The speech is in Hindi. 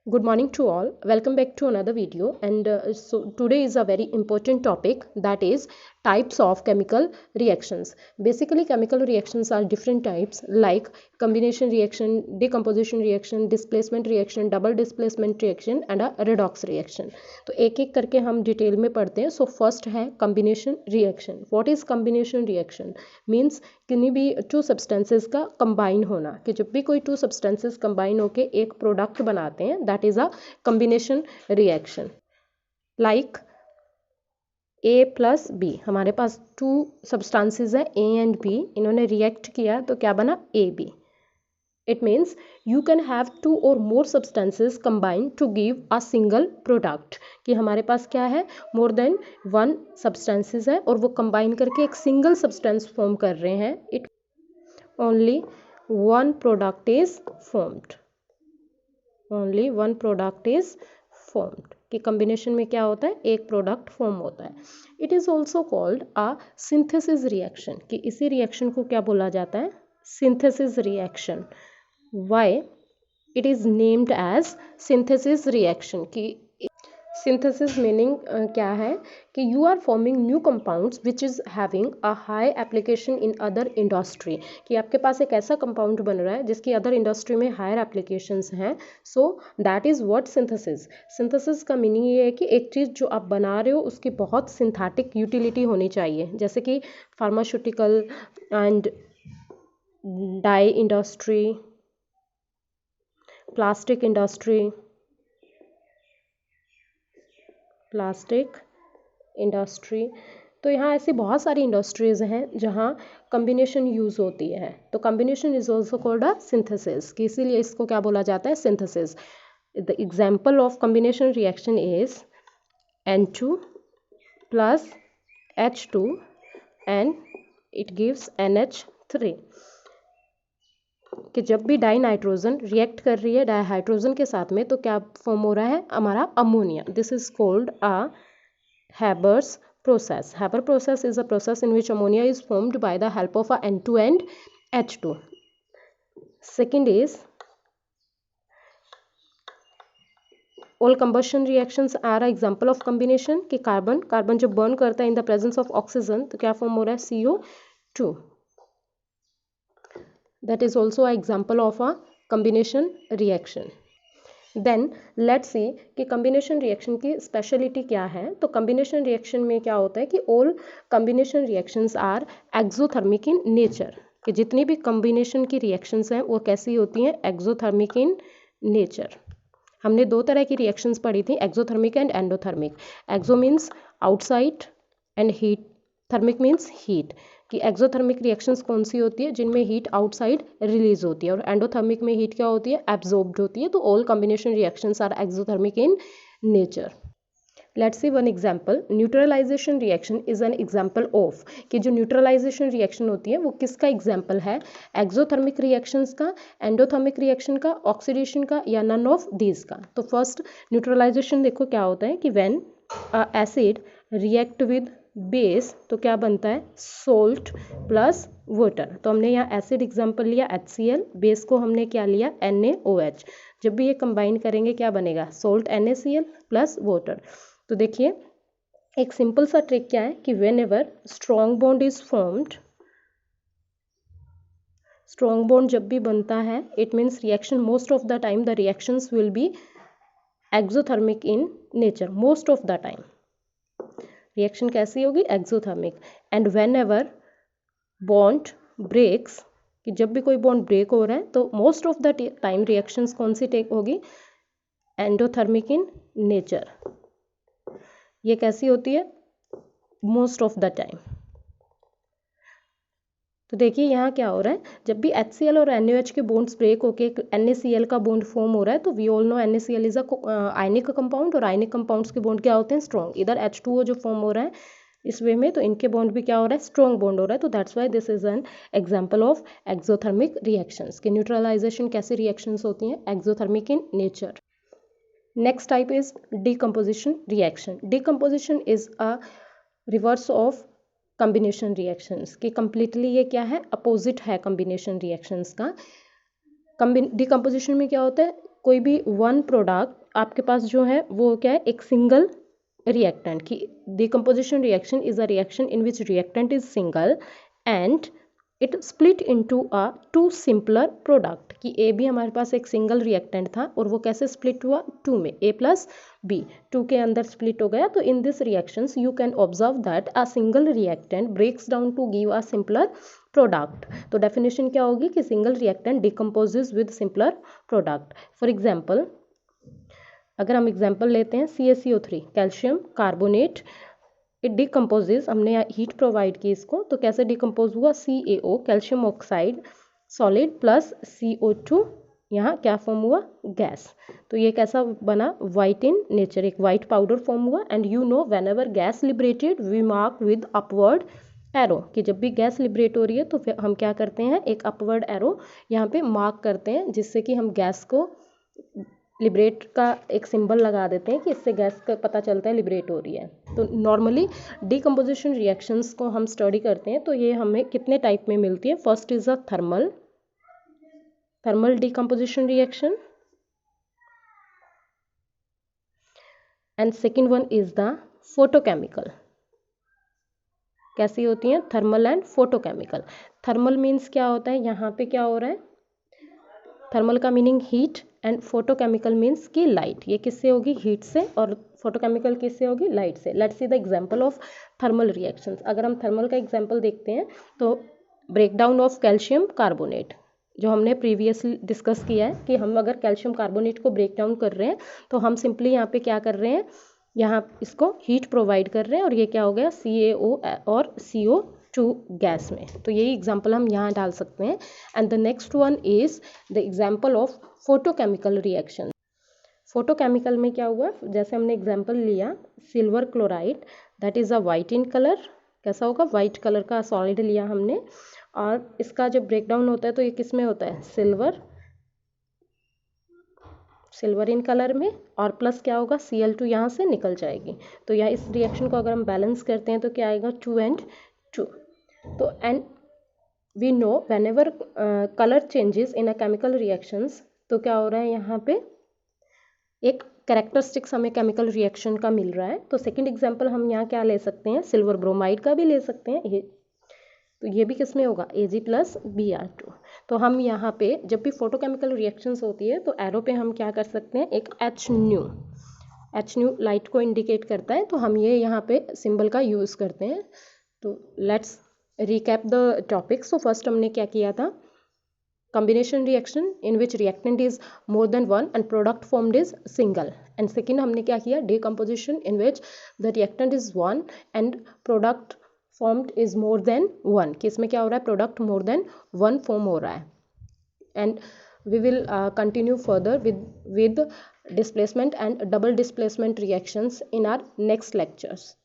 Good morning to all. Welcome back to another video. And today is a very important topic, that is types of chemical reactions. Basically, chemical reactions are different types like combination reaction, decomposition reaction, displacement reaction, double displacement reaction and a redox reaction. तो एक एक करके हम डिटेल में पढ़ते हैं. सो फर्स्ट है combination reaction. What is combination reaction? Means किन्हीं भी टू सब्सटेंसेस का कंबाइन होना, कि जब भी कोई टू सब्सटेंसेस कंबाइन होके एक प्रोडक्ट बनाते हैं, that is a combination reaction. Like a plus b, हमारे पास टू सब्सटेंसेस हैं ए एंड बी, इन्होंने रिएक्ट किया तो क्या बना a b. It means you can have two or more substances combined to give a single product. कि हमारे पास क्या है, more than one substances है और वो combine करके एक single substance form कर रहे हैं. It only one product is formed. Only one product is formed. कि combination में क्या होता है, एक product form होता है. It is also called a synthesis reaction. कि इसी reaction को क्या बोला जाता है, synthesis reaction. Why it is named as synthesis reaction? कि synthesis meaning क्या है कि you are forming new compounds which is having a high application in other industry. कि आपके पास एक ऐसा compound बन रहा है जिसकी other industry में higher applications हैं. So that is what synthesis. Synthesis का meaning ये है कि एक चीज़ जो आप बना रहे हो उसकी बहुत synthetic utility होनी चाहिए, जैसे कि pharmaceutical and dye industry, plastic industry. तो यहाँ ऐसी बहुत सारी इंडस्ट्रीज़ हैं जहाँ कम्बिनेशन यूज़ होती है. तो combination is also called a synthesis, कि इसीलिए इसको क्या बोला जाता है, synthesis. The example of combination reaction is N2 plus H2 and it gives NH3. कि जब भी डाई नाइट्रोजन रिएक्ट कर रही है डाईहाइड्रोजन के साथ में तो क्या फॉर्म हो रहा है, हमारा ammonia. This is called a Haber's process. Haber process is a process in which ammonia is formed by the help of a N2 and H2. Second is all combustion reactions are example of combination. कि कार्बन जब बर्न करता है in the presence of oxygen तो क्या फॉर्म हो रहा है, CO2. That is also an example of a combination reaction. Then let's see कि combination reaction की speciality क्या है. तो combination reaction में क्या होता है कि all combination reactions are exothermic in nature. कि जितनी भी combination की reactions हैं वो कैसी होती हैं, exothermic in nature. हमने दो तरह की reactions पढ़ी थी, exothermic and endothermic. Exo means outside and heat, thermic means heat. कि एक्सोथर्मिक रिएक्शंस कौन सी होती है, जिनमें हीट आउटसाइड रिलीज होती है, और एंडोथर्मिक में हीट क्या होती है, एब्जॉर्ब्ड होती है. तो all combination reactions are exothermic in nature. Let's see one example. Neutralisation reaction is an example of. कि जो न्यूट्रलाइजेशन रिएक्शन होती है वो किसका एग्जांपल है, एक्सोथर्मिक रिएक्शंस का, एंडोथर्मिक रिएक्शन का, ऑक्सीडेशन का, या नन ऑफ दीज का. तो फर्स्ट न्यूट्रलाइजेशन देखो क्या होता है कि when acid react with base तो क्या बनता है, सोल्ट प्लस वाटर. तो हमने यहाँ एसिड एग्जांपल लिया HCl, बेस को हमने क्या लिया, NaOH. जब भी ये कंबाइन करेंगे क्या बनेगा, सोल्ट NaCl प्लस वाटर. तो देखिए एक सिंपल सा ट्रिक क्या है कि whenever strong bond is formed, strong bond जब भी बनता है it means reaction most of the time the reactions will be exothermic in nature. Most of the time reaction कैसी होगी, exothermic. And whenever bond breaks, कि जब भी कोई बॉन्ड ब्रेक हो रहा है तो most of the time reactions कौन सी टेक होगी, एंडोथर्मिक इन नेचर. ये कैसी होती है, मोस्ट ऑफ द टाइम. तो देखिए यहाँ क्या हो रहा है, जब भी HCl और NaOH के बॉन्ड्स ब्रेक होके NaCl का बॉन्ड फॉर्म हो रहा है तो we all know NaCl is a ionic compound, और आयनिक कंपाउंड्स के बॉन्ड क्या होते हैं, स्ट्रॉन्ग. इधर H2O जो फॉर्म हो रहा है इस वे में तो इनके बॉन्ड भी क्या हो रहा है, स्ट्रॉन्ग बॉन्ड हो रहा है. तो that's why this is an example of exothermic reactions. कि न्यूट्रलाइजेशन कैसी रिएक्शंस होती हैं, exothermic in nature. Next type is decomposition reaction. Decomposition is a reverse of combination reactions. कि कम्प्लीटली ये क्या है, अपोजिट है कम्बिनेशन रिएक्शंस का. डीकम्पोजिशन में क्या होता है, कोई भी वन प्रोडक्ट आपके पास जो है वो क्या है, एक सिंगल रिएक्टेंट की decomposition reaction is a reaction in which reactant is single and it split into a two simpler product, कि ए भी हमारे पास एक सिंगल रिएक्टेंट था और वो कैसे स्प्लिट हुआ, टू में, ए प्लस बी, टू के अंदर स्प्लिट हो गया। तो in this reactions you can observe that a single reactant breaks down to give a simpler product. तो डेफिनेशन क्या होगी कि single reactant decomposes with simpler product. For example, अगर हम एग्जाम्पल लेते हैं CaCO3 calcium carbonate, it decomposes, हमने हीट प्रोवाइड की इसको, तो कैसे डिकम्पोज हुआ, CaO calcium oxide solid plus CO2, यहाँ क्या फॉर्म हुआ, गैस। तो ये कैसा बना, वाइट इन नेचर, एक वाइट पाउडर फॉर्म हुआ। And you know whenever gas liberated we mark with upward arrow, कि जब भी गैस लिबरेट हो रही है तो फिर हम क्या करते हैं, एक अपवर्ड एरो यहाँ पे मार्क करते हैं, जिससे कि हम गैस को लिबरेट का एक सिंबल लगा देते हैं कि इससे गैस का पता चलता है लिबरेट हो रही है। तो नॉर्मली डिकम्पोजिशन रिएक्शंस को हम स्टडी करते हैं तो ये हमें कितने टाइप में मिलती है। First is a thermal decomposition reaction and second one is the photochemical. कैसी होती हैं, thermal and photochemical. Thermal means क्या होता है, यहाँ पे क्या हो रहा है, थर्मल का meaning heat and photochemical means की लाइट। ये किससे होगी, हीट से, और फोटोकेमिकल किससे होगी, लाइट से। Let's see the example of thermal reactions. अगर हम थर्मल का एग्जांपल देखते हैं तो ब्रेकडाउन ऑफ कैल्शियम कार्बोनेट, जो हमने प्रीवियसली डिस्कस किया है कि हम अगर कैल्शियम कार्बोनेट को ब्रेक डाउन कर रहे हैं तो हम सिंपली यहाँ पे क्या कर रहे हैं, यहाँ इसको हीट प्रोवाइड कर रहे हैं और ये क्या हो गया, CaO और CO2 गैस में। तो यही एग्जांपल हम यहाँ डाल सकते हैं। And the next one is the example of photochemical reaction. Photochemical में क्या हुआ, जैसे हमने एग्जांपल लिया silver chloride, that is a white in colour, कैसा होगा, वाइट कलर का सॉलिड लिया हमने, और इसका जब ब्रेकडाउन होता है तो ये किस में होता है, सिल्वर इन कलर में, और प्लस क्या होगा, Cl2 यहाँ से निकल जाएगी। तो यहाँ इस रिएक्शन को अगर हम बैलेंस करते हैं तो क्या आएगा, 2 and 2। तो and we know whenever colour changes in a chemical reactions, तो क्या हो रहा है, यहाँ पे एक कैरेक्टरिस्टिक्स हमें केमिकल रिएक्शन का मिल रहा है। तो सेकंड एग्जांपल हम यहाँ क्या ले सकते हैं, सिल्वर ब्रोमाइड का भी ले सकते हैं। ये तो ये भी किस में होगा, Ag प्लस Br2। तो हम यहाँ पे जब भी फोटोकेमिकल रिएक्शंस होती है तो एरो पे हम क्या कर सकते हैं, एक H लाइट को इंडिकेट करता है, तो हम ये यहाँ पे सिंबल का यूज़ करते हैं। तो let's recap the topic. So first हमने क्या किया था, combination reaction in which reactant is more than one and product formed is single, and second हमने क्या किया, decomposition in which the reactant is one and product formed is more than one, कि इसमें क्या हो रहा है, product more than one form हो रहा है। and we will continue further with displacement and double displacement reactions in our next lectures.